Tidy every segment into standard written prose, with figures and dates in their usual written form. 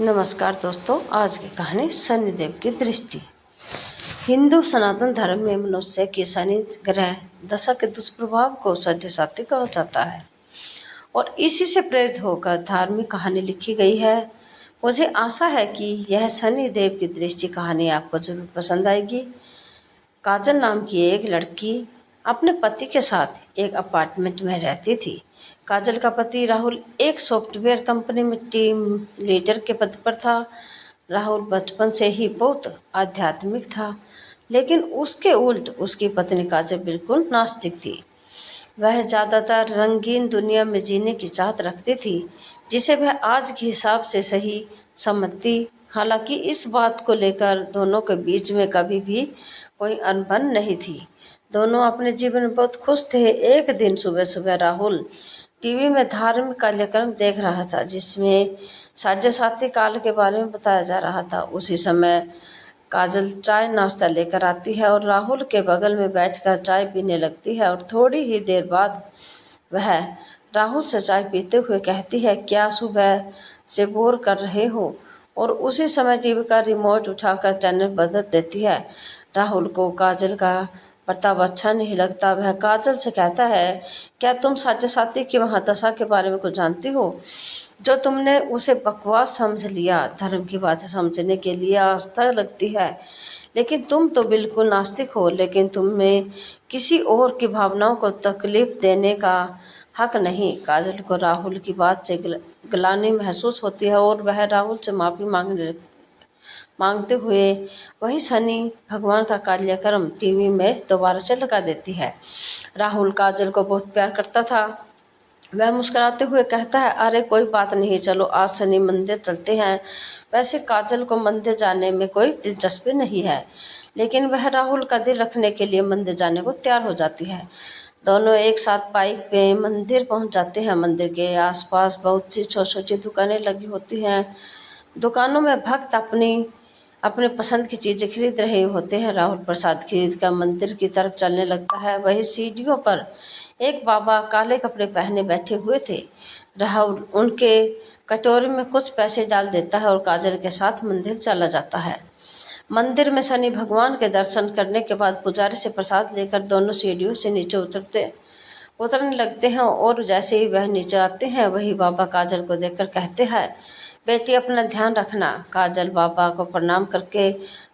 नमस्कार दोस्तों, आज की कहानी शनिदेव की दृष्टि। हिंदू सनातन धर्म में मनुष्य की शनि ग्रह दशा के दुष्प्रभाव को सज्जसाती कहा जाता है और इसी से प्रेरित होकर धार्मिक कहानी लिखी गई है। मुझे आशा है कि यह शनिदेव की दृष्टि कहानी आपको जरूर पसंद आएगी। काजल नाम की एक लड़की अपने पति के साथ एक अपार्टमेंट में रहती थी। काजल का पति राहुल एक सॉफ्टवेयर कंपनी में टीम लीडर के पद पर था। राहुल बचपन से ही बहुत आध्यात्मिक था, लेकिन उसके उल्ट उसकी पत्नी काजल बिल्कुल नास्तिक थी। वह ज़्यादातर रंगीन दुनिया में जीने की चाहत रखती थी, जिसे वह आज के हिसाब से सही समझती। हालांकि इस बात को लेकर दोनों के बीच में कभी भी कोई अनबन नहीं थी। दोनों अपने जीवन में बहुत खुश थे। एक दिन सुबह सुबह राहुल टीवी में धार्मिक कार्यक्रम देख रहा था, जिसमें साढ़े काल के बारे में बताया जा रहा था। उसी समय काजल चाय नाश्ता लेकर आती है और राहुल के बगल में बैठकर चाय पीने लगती है और थोड़ी ही देर बाद वह राहुल से चाय पीते हुए कहती है, क्या सुबह से बोर कर रहे हो? और उसी समय टीवी का रिमोट उठाकर चैनल बदल देती है। राहुल को काजल का बर्ताव अच्छा नहीं लगता। वह काजल से कहता है, क्या तुम साढ़े की महादशा के बारे में कुछ जानती हो? जो तुमने उसे बकवास समझ लिया। धर्म की बातें समझने के लिए आस्था लगती है, लेकिन तुम तो बिल्कुल नास्तिक हो। लेकिन तुम्हें किसी और की भावनाओं को तकलीफ देने का हक नहीं। काजल को राहुल की बात से ग्लानि महसूस होती है और वह राहुल से माफ़ी मांगते हुए वही शनि भगवान का कार्यक्रम टीवी में दोबारा से लगा देती है। राहुल काजल को बहुत प्यार करता था। वह मुस्कुराते हुए कहता है, अरे कोई बात नहीं, चलो आज शनि मंदिर चलते हैं। वैसे काजल को मंदिर जाने में कोई दिलचस्पी नहीं है, लेकिन वह राहुल का दिल रखने के लिए मंदिर जाने को तैयार हो जाती है। दोनों एक साथ बाइक पे मंदिर पहुंच जाते हैं। मंदिर के आसपास बहुत सी छोटी छोटी दुकानें लगी होती हैं। दुकानों में भक्त अपनी अपने पसंद की चीज़ें खरीद रहे होते हैं। राहुल प्रसाद खरीद कर मंदिर की तरफ चलने लगता है। वही सीढ़ियों पर एक बाबा काले कपड़े पहने बैठे हुए थे। राहुल उनके कटोरे में कुछ पैसे डाल देता है और काजल के साथ मंदिर चला जाता है। मंदिर में शनि भगवान के दर्शन करने के बाद पुजारी से प्रसाद लेकर दोनों सीढ़ियों से नीचे उतरने लगते हैं और जैसे ही वह नीचे आते हैं, वही बाबा काजल को देखकर कहते हैं, बेटी अपना ध्यान रखना। काजल बाबा को प्रणाम करके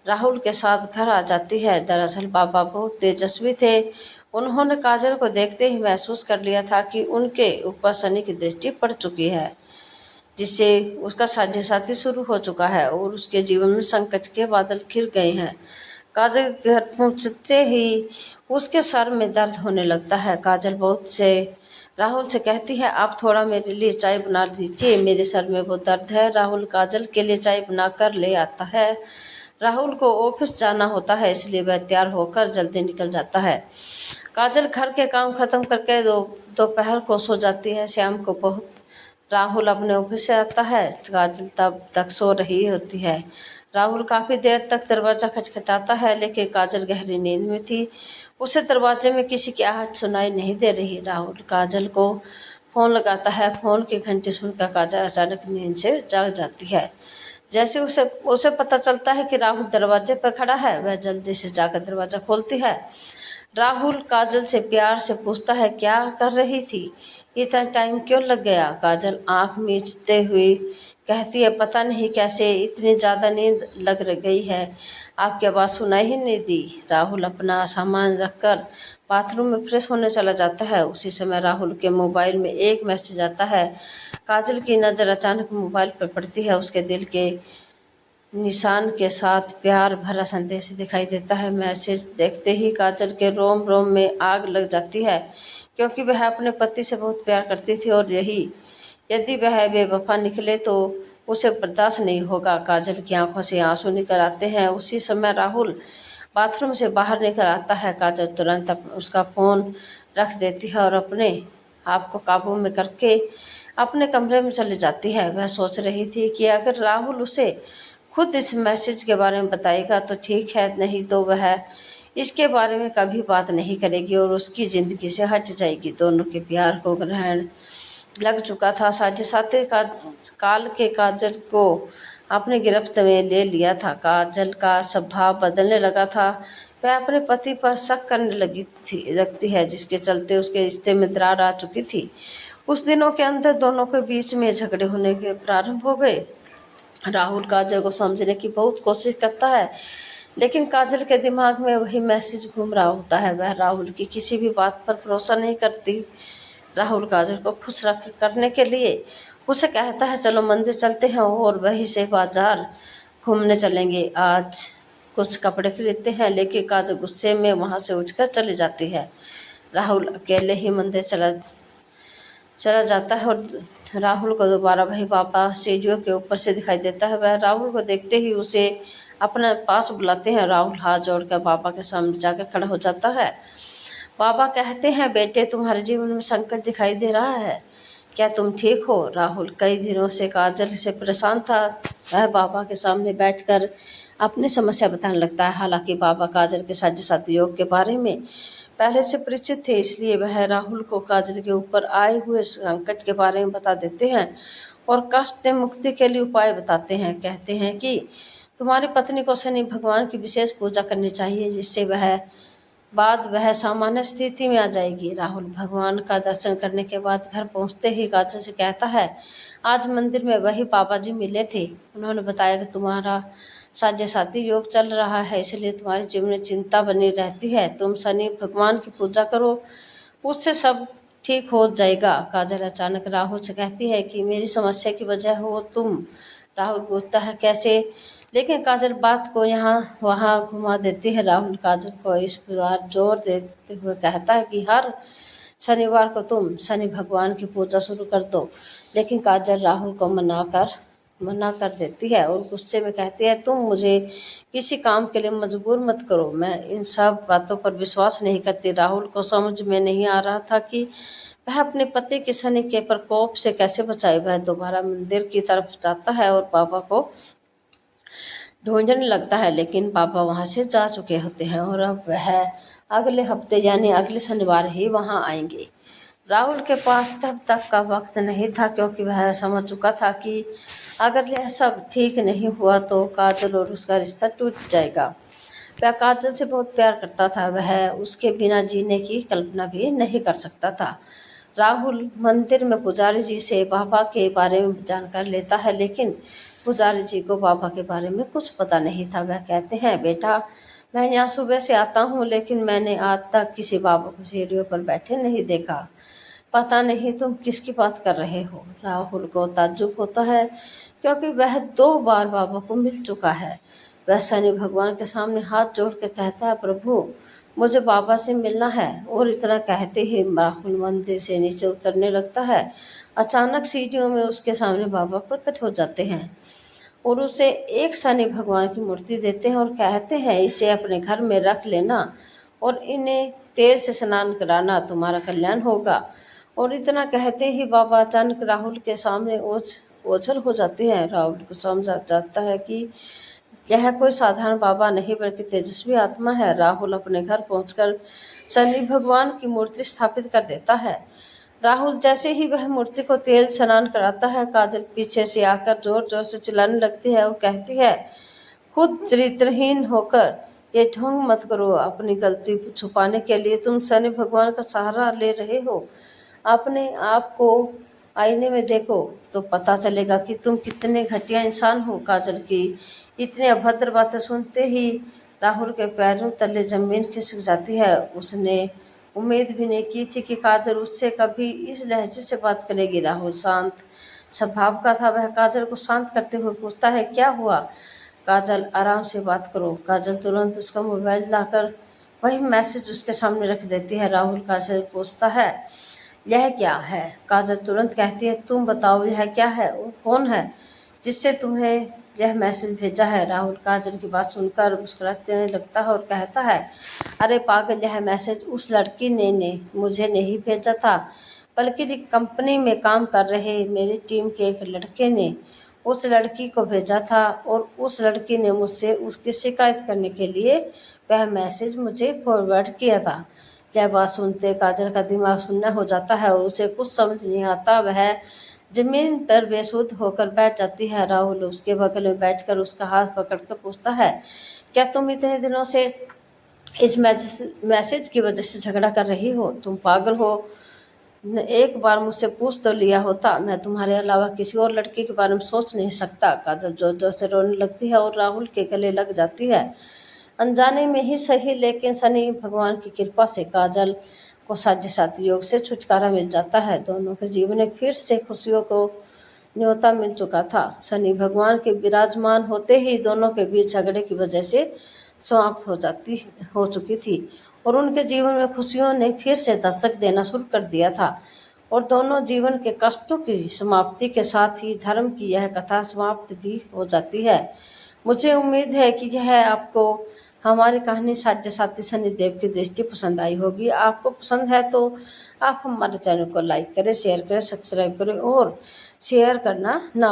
राहुल के साथ घर आ जाती है। दरअसल बाबा बहुत तेजस्वी थे। उन्होंने काजल को देखते ही महसूस कर लिया था कि उनके ऊपर शनि की दृष्टि पड़ चुकी है, जिससे उसका साझेसाती शुरू हो चुका है और उसके जीवन में संकट के बादल घिर गए हैं। काजल के घर पहुंचते ही उसके सर में दर्द होने लगता है। काजल बहुत से राहुल से कहती है, आप थोड़ा मेरे लिए चाय बना दीजिए, मेरे सर में बहुत दर्द है। राहुल काजल के लिए चाय बनाकर ले आता है। राहुल को ऑफिस जाना होता है, इसलिए वह तैयार होकर जल्दी निकल जाता है। काजल घर के काम खत्म करके दोपहर को सो जाती है। शाम को बहुत राहुल अपने ऑफिस से आता है। काजल तब तक सो रही होती है। राहुल काफ़ी देर तक दरवाज़ा खटखटाता है, लेकिन काजल गहरी नींद में थी। उसे दरवाजे में किसी की आहट सुनाई नहीं दे रही। राहुल काजल को फ़ोन लगाता है। फ़ोन की घंटी सुनकर काजल अचानक नींद से जाग जाती है। जैसे उसे उसे पता चलता है कि राहुल दरवाजे पर खड़ा है, वह जल्दी से जाकर दरवाज़ा खोलती है। राहुल काजल से प्यार से पूछता है, क्या कर रही थी? इतना टाइम क्यों लग गया? काजल आंख मीचते हुई कहती है, पता नहीं कैसे इतनी ज़्यादा नींद लग गई है, आपकी आवाज़ सुनाई ही नहीं दी। राहुल अपना सामान रखकर बाथरूम में फ्रेश होने चला जाता है। उसी समय राहुल के मोबाइल में एक मैसेज आता है। काजल की नज़र अचानक मोबाइल पर पड़ती है। उसके दिल के निशान के साथ प्यार भरा संदेश दिखाई देता है। मैसेज देखते ही काजल के रोम रोम में आग लग जाती है, क्योंकि वह अपने पति से बहुत प्यार करती थी और यदि वह बेवफा निकले तो उसे बर्दाश्त नहीं होगा। काजल की आंखों से आंसू निकल आते हैं। उसी समय राहुल बाथरूम से बाहर निकल आता है। काजल तुरंत उसका फ़ोन रख देती है और अपने आप को काबू में करके अपने कमरे में चली जाती है। वह सोच रही थी कि अगर राहुल उसे खुद इस मैसेज के बारे में बताएगा तो ठीक है, नहीं तो वह इसके बारे में कभी बात नहीं करेगी और उसकी ज़िंदगी से हट जाएगी। दोनों के प्यार को ग्रहण लग चुका था। साझे साथे का काल के काजल को अपने गिरफ्त में ले लिया था। काजल का स्वभाव बदलने लगा था। वह अपने पति पर शक करने लगी थी लगती है, जिसके चलते उसके रिश्ते में दरार आ चुकी थी। कुछ दिनों के अंदर दोनों के बीच में झगड़े होने के प्रारंभ हो गए। राहुल काजल को समझने की बहुत कोशिश करता है, लेकिन काजल के दिमाग में वही मैसेज घूम रहा होता है। वह राहुल की किसी भी बात पर भरोसा नहीं करती। राहुल काजल को खुश रख करने के लिए उसे कहता है, चलो मंदिर चलते हैं और वहीं से बाजार घूमने चलेंगे, आज कुछ कपड़े खरीदते हैं। लेकिन काजल गुस्से में वहां से उठकर चली जाती है। राहुल अकेले ही मंदिर चला चला जाता है और राहुल को दोबारा वही पापा सीढ़ियों के ऊपर से दिखाई देता है। वह राहुल को देखते ही उसे अपने पास बुलाते हैं। राहुल हाथ जोड़कर पापा के सामने जाकर खड़ा हो जाता है। पापा कहते हैं, बेटे तुम्हारे जीवन में संकट दिखाई दे रहा है, क्या तुम ठीक हो? राहुल कई दिनों से काजल से परेशान था। वह पापा के सामने बैठकर अपनी समस्या बताने लगता है। हालांकि पापा काजल के साथ योग के बारे में पहले से परिचित थे, इसलिए वह राहुल को काजल के ऊपर आए हुए संकट के बारे में बता देते हैं और कष्ट से मुक्ति के लिए उपाय बताते हैं। कहते हैं कि तुम्हारी पत्नी को शनि भगवान की विशेष पूजा करनी चाहिए, जिससे वह सामान्य स्थिति में आ जाएगी। राहुल भगवान का दर्शन करने के बाद घर पहुंचते ही काजल से कहता है, आज मंदिर में वही पापा जी मिले थे। उन्होंने बताया कि तुम्हारा साढ़े योग चल रहा है, इसलिए तुम्हारे जीवन में चिंता बनी रहती है। तुम शनि भगवान की पूजा करो, उससे सब ठीक हो जाएगा। काजल अचानक राहुल से कहती है कि मेरी समस्या की वजह हो तुम। राहुल पूछता है, कैसे? लेकिन काजल बात को यहाँ वहाँ घुमा देती है। राहुल काजल को इस बार जोर देते हुए कहता है कि हर शनिवार को तुम शनि भगवान की पूजा शुरू कर दो। लेकिन काजल राहुल को मना कर देती है और गुस्से में कहती है, तुम मुझे किसी काम के लिए मजबूर मत करो, मैं इन सब बातों पर विश्वास नहीं करती। राहुल को समझ में नहीं आ रहा था कि वह अपने पति के शनि के प्रकोप से कैसे बचाए। वह दोबारा मंदिर की तरफ जाता है और पापा को ढूंढने लगता है, लेकिन पापा वहां से जा चुके होते हैं और अब वह अगले हफ्ते यानी अगले शनिवार ही वहां आएंगे। राहुल के पास तब तक का वक्त नहीं था, क्योंकि वह समझ चुका था कि अगर यह सब ठीक नहीं हुआ तो काजल और उसका रिश्ता टूट जाएगा। वह काजल से बहुत प्यार करता था, वह उसके बिना जीने की कल्पना भी नहीं कर सकता था। राहुल मंदिर में पुजारी जी से पापा के बारे में जानकारी लेता है, लेकिन पुजारी जी को पापा के बारे में कुछ पता नहीं था। वह कहते हैं, बेटा मैं यहाँ सुबह से आता हूँ, लेकिन मैंने आज तक किसी बाबा को सीढ़ियों पर बैठे नहीं देखा। पता नहीं तुम किसकी बात कर रहे हो। राहुल को ताज्जुब होता है, क्योंकि वह 2 बार बाबा को मिल चुका है। वह शनि भगवान के सामने हाथ जोड़ के कहता है, प्रभु मुझे बाबा से मिलना है। और इतना कहते ही राहुल मंदिर से नीचे उतरने लगता है। अचानक सीढ़ियों में उसके सामने बाबा प्रकट हो जाते हैं और उसे एक शनि भगवान की मूर्ति देते हैं और कहते हैं, इसे अपने घर में रख लेना और इन्हें तेल से स्नान कराना, तुम्हारा कल्याण होगा। और इतना कहते ही बाबा अचानक राहुल के सामने ओझल हो जाते हैं। राहुल को समझ आ जाता है कि यह कोई साधारण बाबा नहीं बल्कि तेजस्वी आत्मा है। राहुल अपने घर पहुंचकर शनि भगवान की मूर्ति स्थापित कर देता है। राहुल जैसे ही वह मूर्ति को तेल स्नान कराता है, काजल पीछे से आकर जोर जोर से चिल्लाने लगती है और कहती है, खुद चरित्रहीन होकर ये ढोंग मत करो। अपनी गलती छुपाने के लिए तुम शनि भगवान का सहारा ले रहे हो। अपने आप को आईने में देखो तो पता चलेगा कि तुम कितने घटिया इंसान हो। काजल की इतने अभद्र बातें सुनते ही राहुल के पैरों तले जमीन खिसक जाती है। उसने उम्मीद भी नहीं की थी कि काजल उससे कभी इस लहजे से बात करेगी। राहुल शांत स्वभाव का था। वह काजल को शांत करते हुए पूछता है, क्या हुआ? काजल आराम से बात करो। काजल तुरंत उसका मोबाइल लाकर वही मैसेज उसके सामने रख देती है। राहुल काजल पूछता है, यह क्या है? काजल तुरंत कहती है, तुम बताओ यह क्या है? वो कौन है जिससे तुम्हें यह मैसेज भेजा है? राहुल काजल की बात सुनकर मुस्कुराने लगता है और कहता है, अरे पागल, यह मैसेज उस लड़की ने मुझे नहीं भेजा था, बल्कि कंपनी में काम कर रहे मेरी टीम के एक लड़के ने उस लड़की को भेजा था और उस लड़की ने मुझसे उसकी शिकायत करने के लिए वह मैसेज मुझे फॉरवर्ड किया था। यह बात सुनते काजल का दिमाग सुन्न हो जाता है और उसे कुछ समझ नहीं आता। वह जमीन पर बेसुध होकर बैठ जाती है। राहुल उसके बगल में बैठकर उसका हाथ पकड़कर पूछता है, क्या तुम इतने दिनों से इस मैसेज की वजह से झगड़ा कर रही हो? तुम पागल हो। एक बार मुझसे पूछ तो लिया होता, मैं तुम्हारे अलावा किसी और लड़की के बारे में सोच नहीं सकता। काजल जोर जोर से रोने लगती है और राहुल के गले लग जाती है। अनजाने में ही सही, लेकिन शनि भगवान की कृपा से काजल को साथ योग से छुटकारा मिल जाता है। दोनों के जीवन में फिर से खुशियों को न्योता मिल चुका था। शनि भगवान के विराजमान होते ही दोनों के बीच झगड़े की वजह से समाप्त हो चुकी थी और उनके जीवन में खुशियों ने फिर से दस्तक देना शुरू कर दिया था। और दोनों जीवन के कष्टों की समाप्ति के साथ ही धर्म की यह कथा समाप्त भी हो जाती है। मुझे उम्मीद है कि यह आपको हमारी कहानी साझा साथी शनिदेव की दृष्टि पसंद आई होगी। आपको पसंद है तो आप हमारे चैनल को लाइक करें, शेयर करें, सब्सक्राइब करें और शेयर करना ना